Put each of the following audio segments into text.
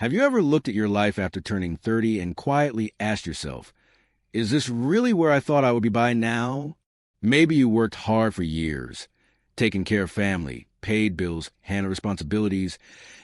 Have you ever looked at your life after turning 30 and quietly asked yourself, is this really where I thought I would be by now? Maybe you worked hard for years, taking care of family, paid bills, handled responsibilities,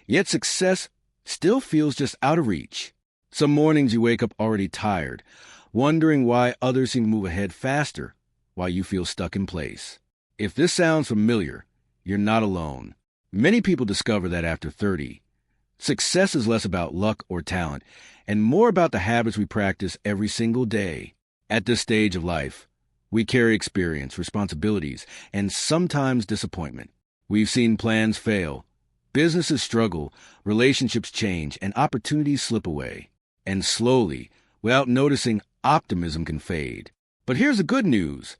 yet success still feels just out of reach. Some mornings you wake up already tired, wondering why others seem to move ahead faster while you feel stuck in place. If this sounds familiar, you're not alone. Many people discover that after 30, success is less about luck or talent and more about the habits we practice every single day. At this stage of life, we carry experience, responsibilities, and sometimes disappointment. We've seen plans fail, businesses struggle, relationships change, and opportunities slip away. And slowly, without noticing, optimism can fade. But here's the good news.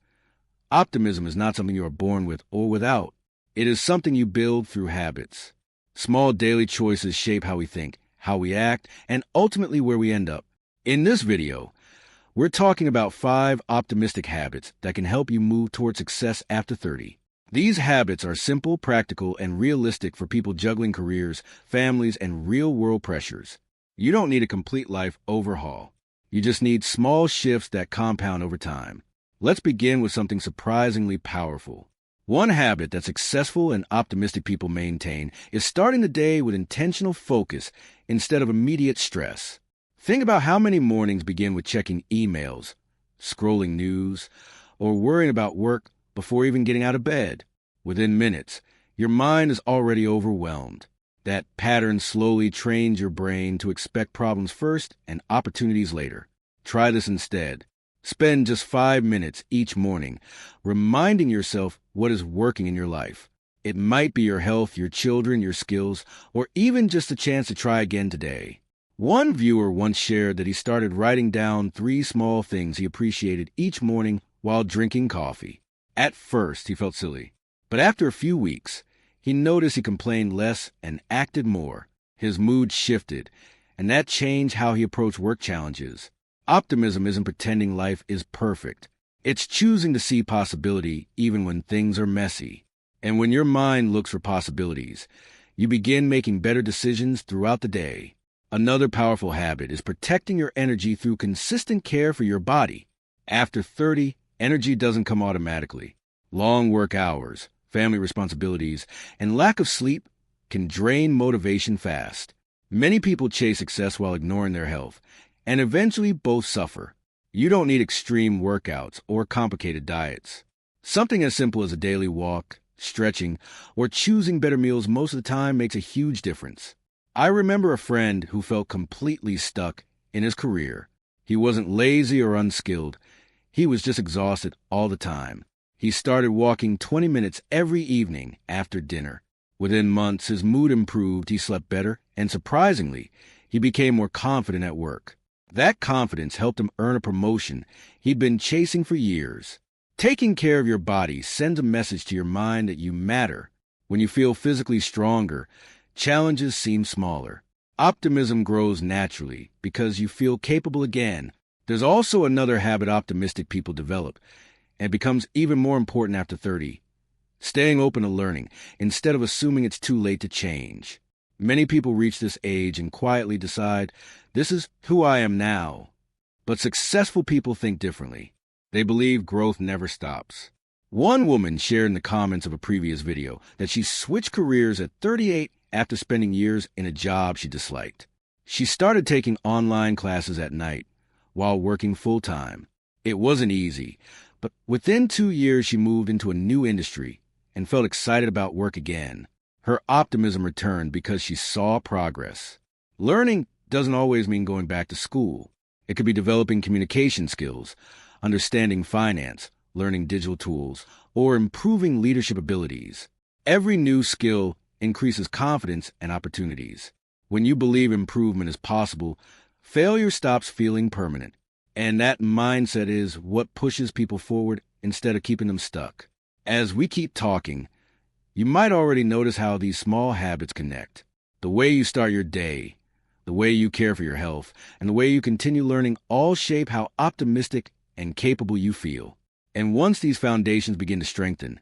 Optimism is not something you are born with or without. It is something you build through habits. Small daily choices shape how we think, how we act, and ultimately where we end up. In this video, we're talking about 5 optimistic habits that can help you move toward success after 30. These habits are simple, practical, and realistic for people juggling careers, families, and real-world pressures. You don't need a complete life overhaul. You just need small shifts that compound over time. Let's begin with something surprisingly powerful. One habit that successful and optimistic people maintain is starting the day with intentional focus instead of immediate stress. Think about how many mornings begin with checking emails, scrolling news, or worrying about work before even getting out of bed. Within minutes, your mind is already overwhelmed. That pattern slowly trains your brain to expect problems first and opportunities later. Try this instead. Spend just 5 minutes each morning reminding yourself what is working in your life. It might be your health, your children, your skills, or even just a chance to try again today. One viewer once shared that he started writing down 3 small things he appreciated each morning while drinking coffee. At first, he felt silly, but after a few weeks, he noticed he complained less and acted more. His mood shifted, and that changed how he approached work challenges. Optimism isn't pretending life is perfect. It's choosing to see possibility even when things are messy. And when your mind looks for possibilities, you begin making better decisions throughout the day. Another powerful habit is protecting your energy through consistent care for your body. After 30, energy doesn't come automatically. Long work hours, family responsibilities, and lack of sleep can drain motivation fast. Many people chase success while ignoring their health, and eventually both suffer. You don't need extreme workouts or complicated diets. Something as simple as a daily walk, stretching, or choosing better meals most of the time makes a huge difference. I remember a friend who felt completely stuck in his career. He wasn't lazy or unskilled. He was just exhausted all the time. He started walking 20 minutes every evening after dinner. Within months, his mood improved, he slept better, and surprisingly, he became more confident at work. That confidence helped him earn a promotion he'd been chasing for years. Taking care of your body sends a message to your mind that you matter. When you feel physically stronger, challenges seem smaller. Optimism grows naturally because you feel capable again. There's also another habit optimistic people develop, and it becomes even more important after 30. Staying open to learning instead of assuming it's too late to change. Many people reach this age and quietly decide, this is who I am now. But successful people think differently. They believe growth never stops. One woman shared in the comments of a previous video that she switched careers at 38 after spending years in a job she disliked. She started taking online classes at night while working full-time. It wasn't easy, but within 2 years she moved into a new industry and felt excited about work again. Her optimism returned because she saw progress. Learning doesn't always mean going back to school. It could be developing communication skills, understanding finance, learning digital tools, or improving leadership abilities. Every new skill increases confidence and opportunities. When you believe improvement is possible, failure stops feeling permanent. And that mindset is what pushes people forward instead of keeping them stuck. As we keep talking, you might already notice how these small habits connect. The way you start your day, the way you care for your health, and the way you continue learning all shape how optimistic and capable you feel. And once these foundations begin to strengthen,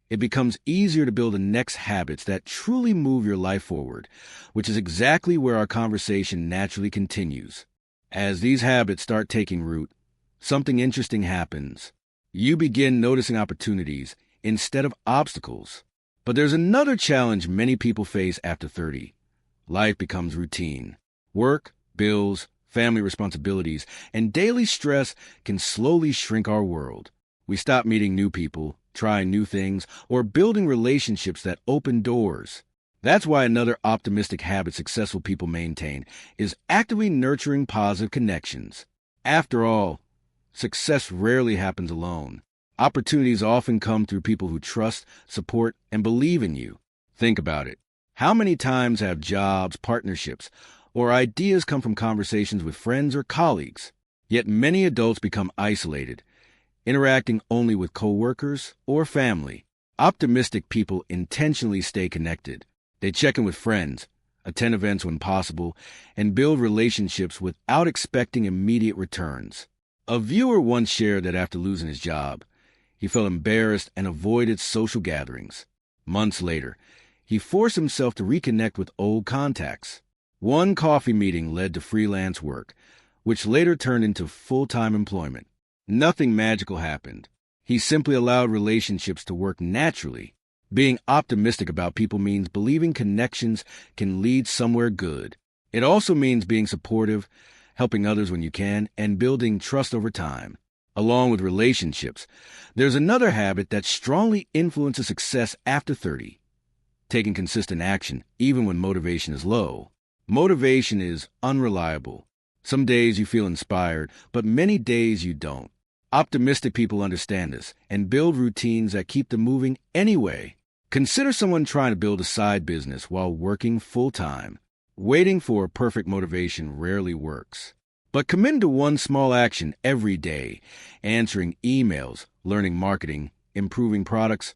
it becomes easier to build the next habits that truly move your life forward, which is exactly where our conversation naturally continues. As these habits start taking root, something interesting happens. You begin noticing opportunities instead of obstacles. But there's another challenge many people face after 30. Life becomes routine. Work, bills, family responsibilities, and daily stress can slowly shrink our world. We stop meeting new people, trying new things, or building relationships that open doors. That's why another optimistic habit successful people maintain is actively nurturing positive connections. After all, success rarely happens alone. Opportunities often come through people who trust, support, and believe in you. Think about it. How many times have jobs, partnerships, or ideas come from conversations with friends or colleagues? Yet many adults become isolated, interacting only with coworkers or family. Optimistic people intentionally stay connected. They check in with friends, attend events when possible, and build relationships without expecting immediate returns. A viewer once shared that after losing his job, he felt embarrassed and avoided social gatherings. Months later, he forced himself to reconnect with old contacts. One coffee meeting led to freelance work, which later turned into full-time employment. Nothing magical happened. He simply allowed relationships to work naturally. Being optimistic about people means believing connections can lead somewhere good. It also means being supportive, helping others when you can, and building trust over time. Along with relationships, there's another habit that strongly influences success after 30. Taking consistent action, even when motivation is low. Motivation is unreliable. Some days you feel inspired, but many days you don't. Optimistic people understand this and build routines that keep them moving anyway. Consider someone trying to build a side business while working full-time. Waiting for a perfect motivation rarely works. But commit to one small action every day. Answering emails, learning marketing, improving products,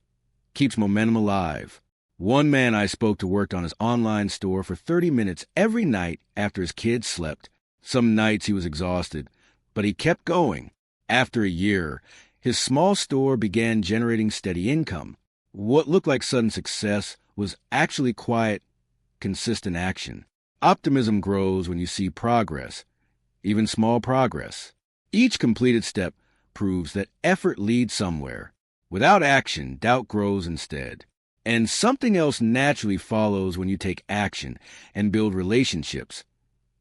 keeps momentum alive. One man I spoke to worked on his online store for 30 minutes every night after his kids slept. Some nights he was exhausted, but he kept going. After a year, his small store began generating steady income. What looked like sudden success was actually quiet, consistent action. Optimism grows when you see progress, even small progress. Each completed step proves that effort leads somewhere. Without action, doubt grows instead. And something else naturally follows when you take action and build relationships.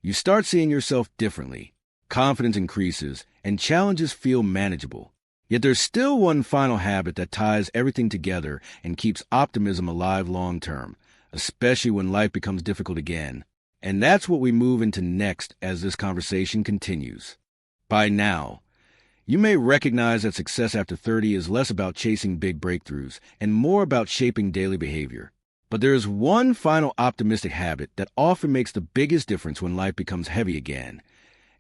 You start seeing yourself differently. Confidence increases, and challenges feel manageable. Yet there's still one final habit that ties everything together and keeps optimism alive long term, especially when life becomes difficult again. And that's what we move into next as this conversation continues. By now, you may recognize that success after 30 is less about chasing big breakthroughs and more about shaping daily behavior. But there is one final optimistic habit that often makes the biggest difference when life becomes heavy again,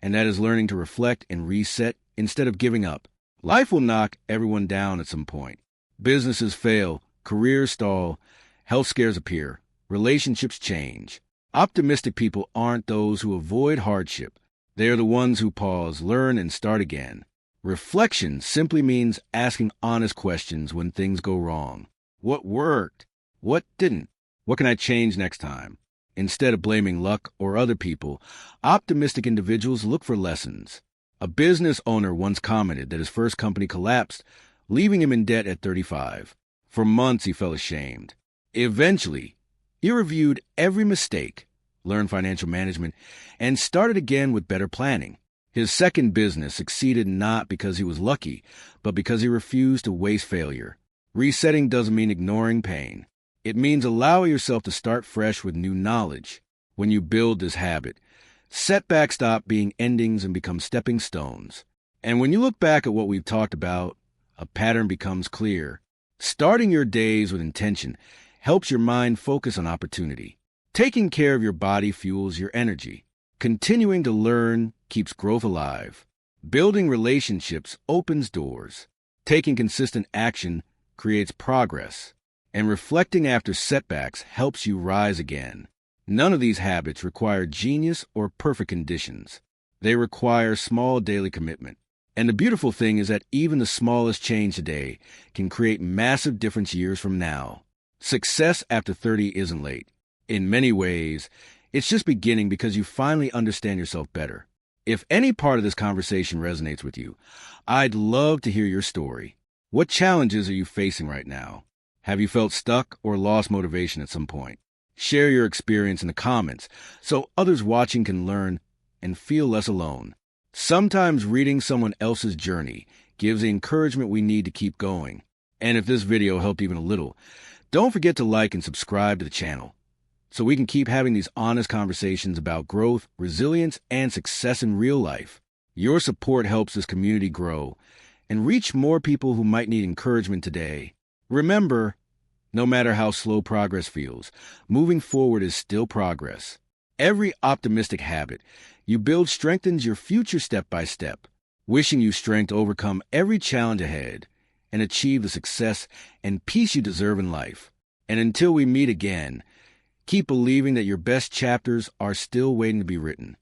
and that is learning to reflect and reset instead of giving up. Life will knock everyone down at some point. Businesses fail, careers stall, health scares appear, relationships change. Optimistic people aren't those who avoid hardship. They are the ones who pause, learn, and start again. Reflection simply means asking honest questions when things go wrong. What worked? What didn't? What can I change next time? Instead of blaming luck or other people, optimistic individuals look for lessons. A business owner once commented that his first company collapsed, leaving him in debt at 35. For months, he felt ashamed. Eventually, he reviewed every mistake, learned financial management, and started again with better planning. His second business succeeded not because he was lucky, but because he refused to waste failure. Resetting doesn't mean ignoring pain. It means allowing yourself to start fresh with new knowledge. When you build this habit, setbacks stop being endings and become stepping stones. And when you look back at what we've talked about, a pattern becomes clear. Starting your days with intention helps your mind focus on opportunity. Taking care of your body fuels your energy. Continuing to learn keeps growth alive. Building relationships opens doors. Taking consistent action creates progress. And reflecting after setbacks helps you rise again. None of these habits require genius or perfect conditions. They require small daily commitment. And the beautiful thing is that even the smallest change today can create massive difference years from now. Success after 30 isn't late. In many ways, it's just beginning because you finally understand yourself better. If any part of this conversation resonates with you, I'd love to hear your story. What challenges are you facing right now? Have you felt stuck or lost motivation at some point? Share your experience in the comments so others watching can learn and feel less alone. Sometimes reading someone else's journey gives the encouragement we need to keep going. And if this video helped even a little, don't forget to like and subscribe to the channel so we can keep having these honest conversations about growth, resilience, and success in real life. Your support helps this community grow and reach more people who might need encouragement today. Remember, no matter how slow progress feels, moving forward is still progress. Every optimistic habit you build strengthens your future step by step. Wishing you strength to overcome every challenge ahead and achieve the success and peace you deserve in life. And until we meet again, keep believing that your best chapters are still waiting to be written.